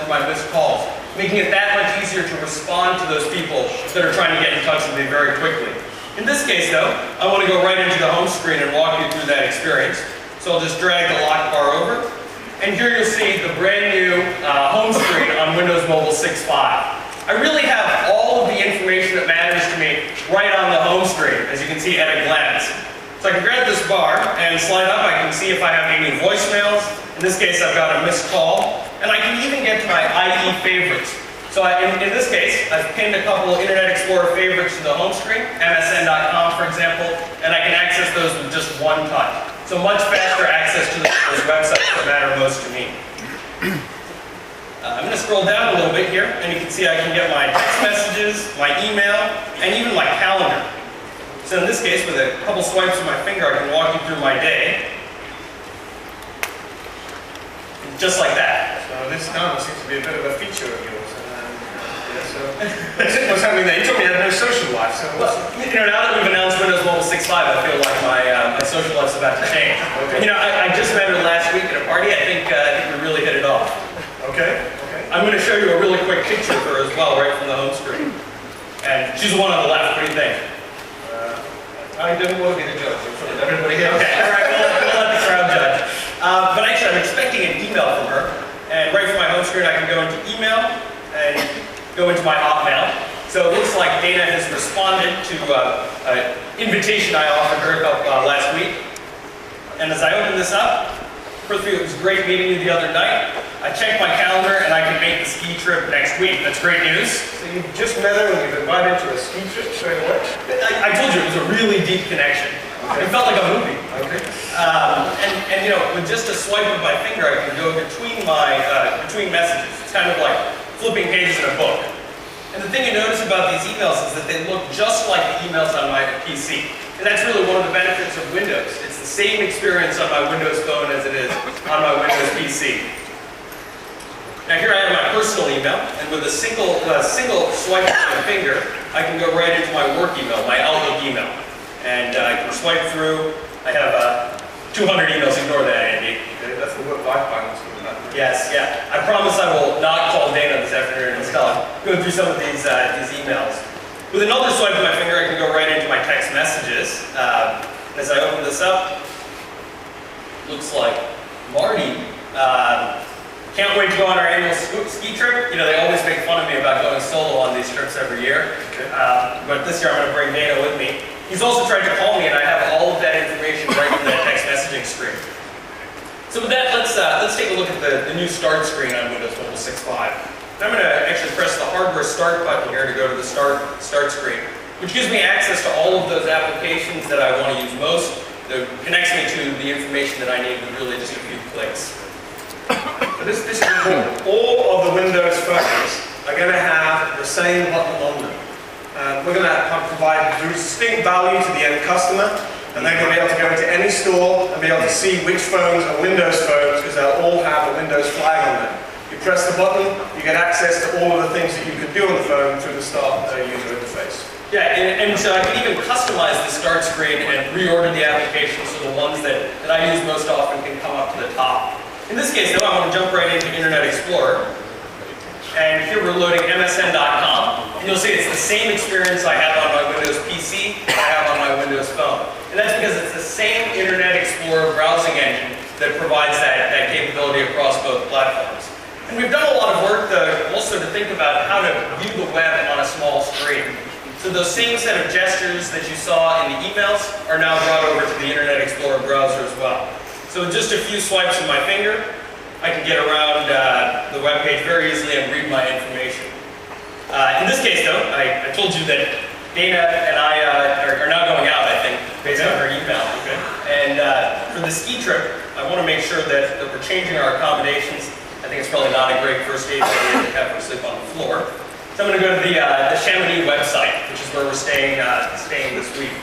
for my missed calls, making it that much easier to respond to those people that are trying to get in touch with me very quickly. In this case, though, I want to go right into the home screen and walk you through that experience. So I'll just drag the lock bar over, and here you'll see the brand new home screen on Windows Mobile 6.5. I really have all of the information that matters to me right on the home screen, as you can see at a glance. So I can grab this bar and slide up. I can see if I have any voicemails. In this case, I've got a missed call, and I can even get to my IE favorites. So in this case, I've pinned a couple of Internet Explorer favorites to the home screen, MSN.com for example, and I can access those with just one touch. So much faster access to those websites that matter most to me. I'm going to scroll down a little bit here, and you can see I can get my text messages, my email, and even my calendar. So in this case, with a couple swipes of my finger, I can walk you through my day. Just like that. So this now seems to be a bit of a feature of yours. What's happening there? You told me you had no social life. So well, now that we've announced Windows Mobile 6.5, I feel like my social life's about to change. Okay. I just met her last week at a party. I think we really hit it off. Okay. I'm going to show you a really quick picture of her as well, right from the home screen. And she's the one on the left. What do you think? I didn't want to be the judge in front of everybody else. Okay, all right, we'll let the crowd judge. But actually, I'm expecting an email from her. And right from my home screen, I can go into email and go into my Hotmail. So it looks like Dana has responded to an invitation I offered her last week. And as I open this up, first of all, it was great meeting you the other night. I checked my calendar and I can make the ski trip next week. That's great news. So you just met her and you've invited to a ski trip straight away? I told you it was a really deep connection. Okay. It felt like a movie. Okay. And with just a swipe of my finger, I can go between messages. It's kind of like flipping pages in a book. And the thing you notice about these emails is that they look just like the emails on my PC. And that's really one of the benefits of Windows. It's the same experience on my Windows phone as it is on my Windows PC. Now here I have my personal email, and with a single swipe of my finger, I can go right into my work email, my Outlook email. And I can swipe through. I have 200 emails. Ignore that, Andy. Okay, that's the work life balance. Yes, yeah. I promise I will not call Dana this afternoon and go through some of these emails. With another swipe of my finger, I can go right into my text messages. And as I open this up, looks like Marty. Can't wait to go on our annual ski trip. They always make fun of me about going solo on these trips every year. Okay. But this year I'm going to bring Dana with me. He's also tried to call me, and I have all of that information right from that text messaging screen. So with that, let's take a look at the new start screen on Windows Mobile 6.5. I'm going to actually press the hardware start button here to go to the start screen, which gives me access to all of those applications that I want to use most. That connects me to the information that I need with really just a few clicks. But this is important. All of the Windows phones are going to have the same button on them. We're going to provide distinct value to the end customer, and they're going to be able to go into any store and be able to see which phones are Windows phones, because they'll all have a Windows flag on them. You press the button, you get access to all of the things that you could do on the phone through the start user interface. Yeah, and so I can even customize the start screen and reorder the applications so the ones that I use most often can come up to the top. In this case, though, I want to jump right into Internet Explorer. And here we're loading MSN.com. And you'll see it's the same experience I have on my Windows PC that I have on my Windows phone. And that's because it's the same Internet Explorer browsing engine that provides that capability across both platforms. And we've done a lot of work also to think about how to view the web on a small screen. So those same set of gestures that you saw in the emails are now brought over to the Internet Explorer browser as well. So with just a few swipes of my finger, I can get around the web page very easily and read my information. In this case, though, I told you that Dana and I are now going out, I think, based on her email. Okay. And for the ski trip, I want to make sure that we're changing our accommodations. I think it's probably not a great first aid idea to have her sleep on the floor. So I'm going to go to the Chamonix website, which is where we're staying this week.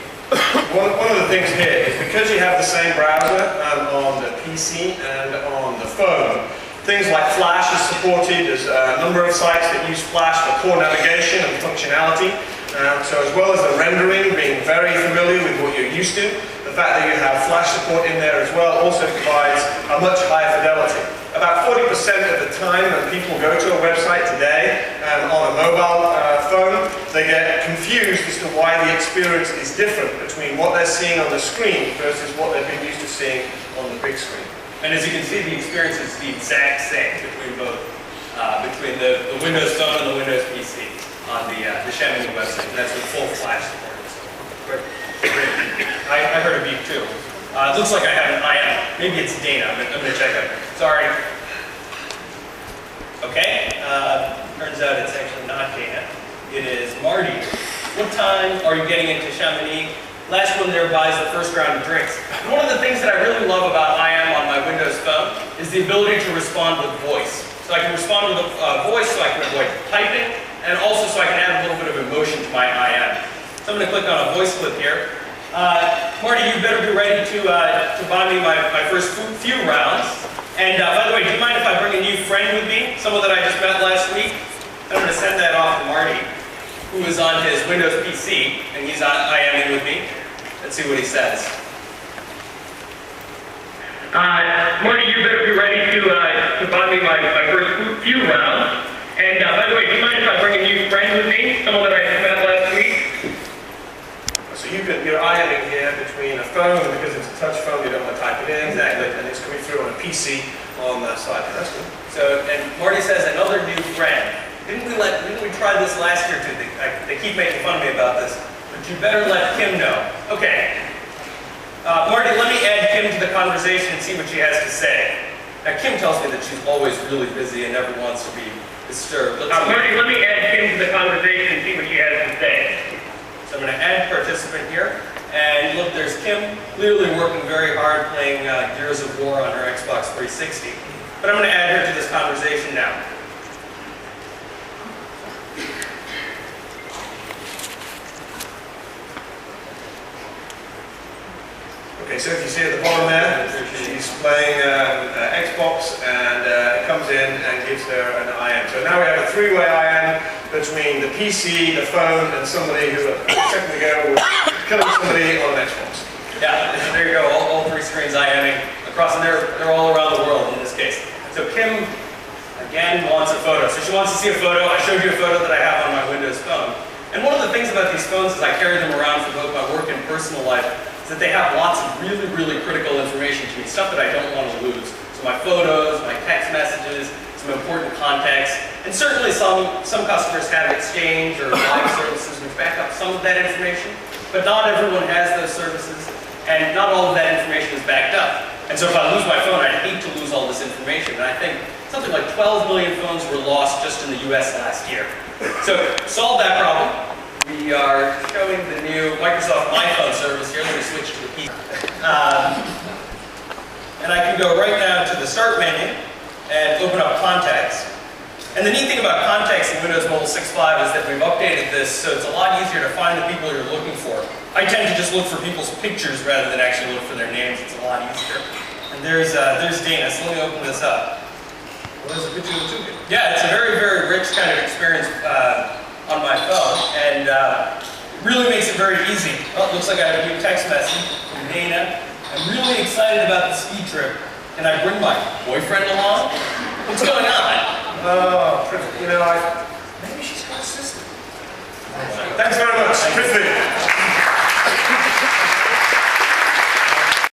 One of the things here is because you have the same browser on the PC and on the phone, things like Flash is supported. There's a number of sites that use Flash for core navigation and functionality. So as well as the rendering, being very familiar with what you're used to, the fact that you have Flash support in there as well also provides a much higher fidelity. About 40% of the time when people go to a website today on a mobile phone, they get confused as to why the experience is different between what they're seeing on the screen versus what they've been used to seeing on the big screen. And as you can see, the experience is the exact same between both, between the Windows Phone and the Windows PC on the Chamonix website. And that's with full flash support. So, great. I heard a beep too. It looks like I have an IM. Maybe it's Dana. I'm going to check it. Sorry. Okay. Turns out it's actually not Dana. It is Marty. What time are you getting into Chamonix? Last one there buys the first round of drinks. And one of the things that I really love about IM on my Windows Phone is the ability to respond with voice. So I can respond with a voice so I can avoid typing, and also so I can add a little bit of emotion to my IM. So I'm going to click on a voice clip here. Marty, you better be ready to buy me my first few rounds. And by the way, do you mind if I bring a new friend with me? Someone that I just met last week? I'm going to send that off to Marty, who is on his Windows PC, and he's on IMing with me. Let's see what he says. Marty, you better be ready to buy me my first few rounds. And by the way, do you mind if I bring a new friend with me? Someone that I just met last week? So you're IMing here between a phone, and because it's a touch phone, you don't want to type it in. Exactly. And it's coming through on a PC on the side. That's good. So, and Marty says another new friend. Didn't we try this last year too? They keep making fun of me about this, but you better let Kim know. Okay. Marty, let me add Kim to the conversation and see what she has to say. Now, Kim tells me that she's always really busy and never wants to be disturbed. Marty, let me add Kim to the conversation and see what she has to say. So I'm going to add participant here, and look, there's Kim, clearly working very hard playing Gears of War on her Xbox 360. But I'm going to add her to this conversation now. Okay, so if you see at the bottom there, she's playing Xbox, and it comes in and gives her an IM. So now we have a three-way IM between the PC, the phone, and somebody who a second ago was killing somebody on an Xbox. Yeah, there you go, all three screens IMing across, and they're all around the world in this case. So Kim, again, wants a photo. So she wants to see a photo. I showed you a photo that I have on my Windows Phone. And one of the things about these phones is I carry them around for both my work and personal life, is that they have lots of really, really critical information to me, stuff that I don't want to lose. So my photos, my text messages, some important context, and certainly some customers have Exchange or live services which back up some of that information, but not everyone has those services, and not all of that information is backed up. And so if I lose my phone, I'd hate to lose all this information. And I think something like 12 million phones were lost just in the US last year. So to solve that problem, we are showing the new Microsoft My Phone service here. Let me switch to the PC. And I can go right now to the Start menu and open up Contacts. And the neat thing about Contacts in Windows Mobile 6.5 is that we've updated this so it's a lot easier to find the people you're looking for. I tend to just look for people's pictures rather than actually look for their names. It's a lot easier. And there's Dana, so let me open this up. Well, there's a picture of the two. Yeah, it's a very, very rich kind of experience on my phone, and it really makes it very easy. Oh, it looks like I have a new text message from Dana. I'm really excited about the ski trip. Can I bring my boyfriend along? What's going on? Oh, you know, maybe she's got a sister. Thanks very much, Prithvi.